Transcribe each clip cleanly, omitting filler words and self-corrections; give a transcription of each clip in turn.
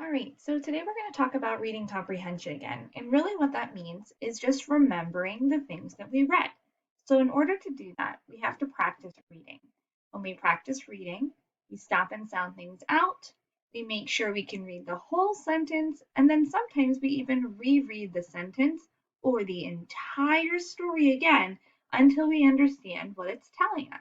All right, so today we're going to talk about reading comprehension again. And really what that means is just remembering the things that we read. So in order to do that, we have to practice reading. When we practice reading, we stop and sound things out. We make sure we can read the whole sentence, and then sometimes we even reread the sentence or the entire story again until we understand what it's telling us.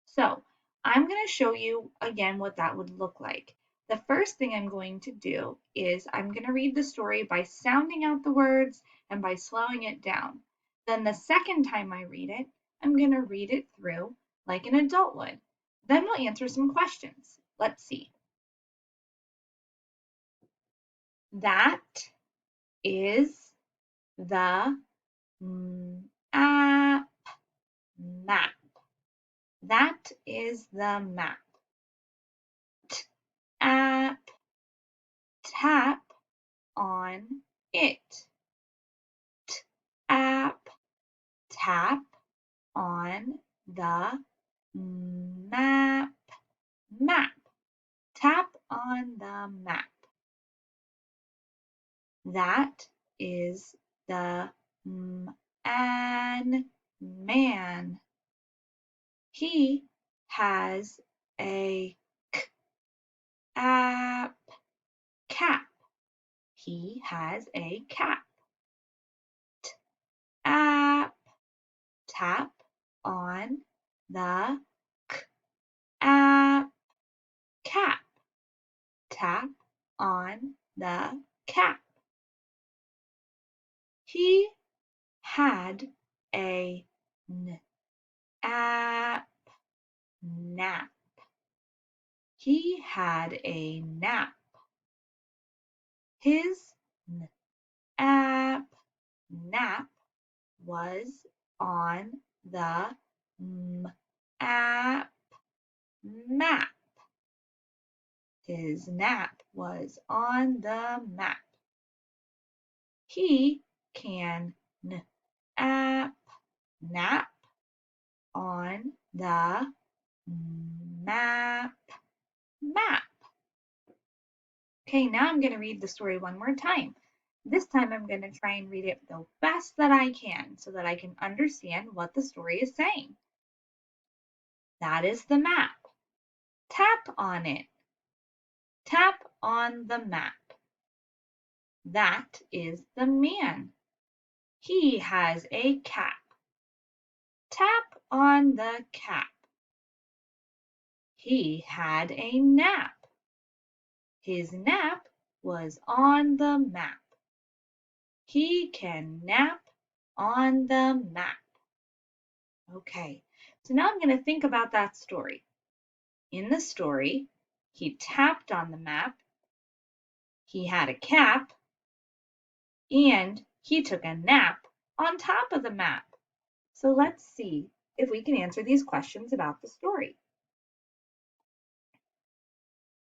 So I'm going to show you again what that would look like. The first thing I'm going to do is I'm going to read the story by sounding out the words and by slowing it down. Then the second time I read it, I'm going to read it through like an adult would. Then we'll answer some questions. Let's see. That is the map. That is the map. App. Tap on it. App. Tap on the map. Map. Tap on the map. That is the man. He has a cap. He has a cap. App. Tap on the app. Cap. Tap on the cap. He had a nap. Nap. He had a nap. His nap was on the map. Map. His nap was on the map. He can nap on the map. Map. Okay, now I'm going to read the story one more time. This time I'm going to try and read it the best that I can so that I can understand what the story is saying. That is the map. Tap on it. Tap on the map. That is the man. He has a cap. Tap on the cap. He had a nap. His nap was on the map. He can nap on the map. Okay, so now I'm going to think about that story. In the story, he tapped on the map, he had a cap, and he took a nap on top of the map. So let's see if we can answer these questions about the story.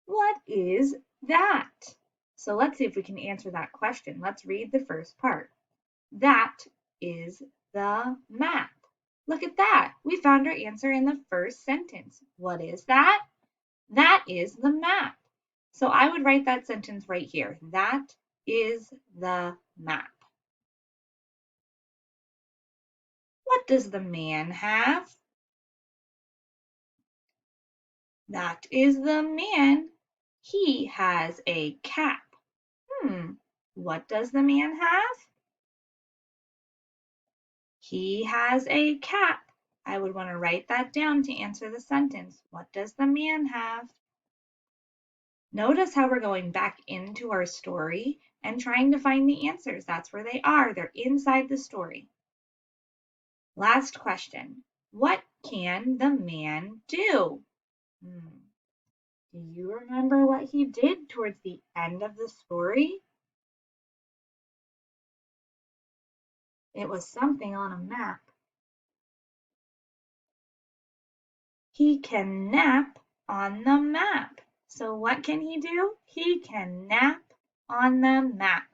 What is that? So let's see if we can answer that question. Let's read the first part. That is the map. Look at that. We found our answer in the first sentence. What is that? That is the map. So I would write that sentence right here. That is the map. What does the man have? That is the man. He has a cap. What does the man have? He has a cap. I would want to write that down to answer the sentence. What does the man have? Notice how we're going back into our story and trying to find the answers. That's where they are. They're inside the story. Last question. What can the man do? Do you remember what he did towards the end of the story? It was something on a map. He can nap on the map. So what can he do? He can nap on the map.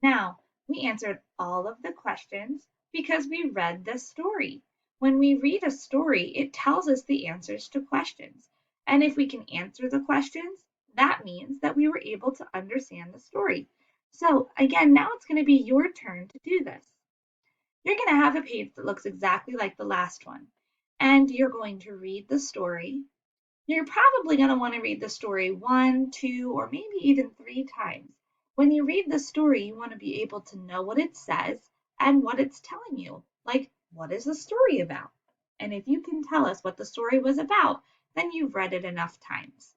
Now, we answered all of the questions because we read the story. When we read a story, it tells us the answers to questions. And if we can answer the questions, That means that we were able to understand the story. So again, now it's going to be your turn to do this. You're going to have a page that looks exactly like the last one, and you're going to read the story. You're probably going to want to read the story one, two, or maybe even three times. When you read the story, you want to be able to know what it says and what it's telling you. Like, what is the story about? And if you can tell us what the story was about, then you've read it enough times.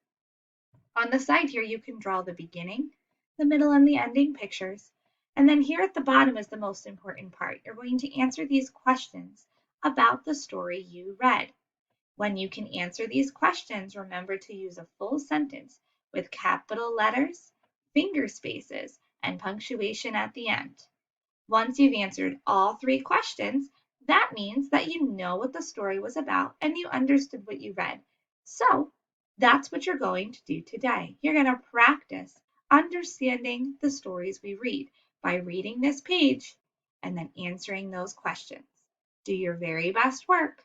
On the side here, you can draw the beginning, the middle, and the ending pictures. And then here at the bottom is the most important part. You're going to answer these questions about the story you read. When you can answer these questions, remember to use a full sentence with capital letters, finger spaces, and punctuation at the end. Once you've answered all three questions, that means that you know what the story was about and you understood what you read. So that's what you're going to do today. You're going to practice understanding the stories we read by reading this page and then answering those questions. Do your very best work.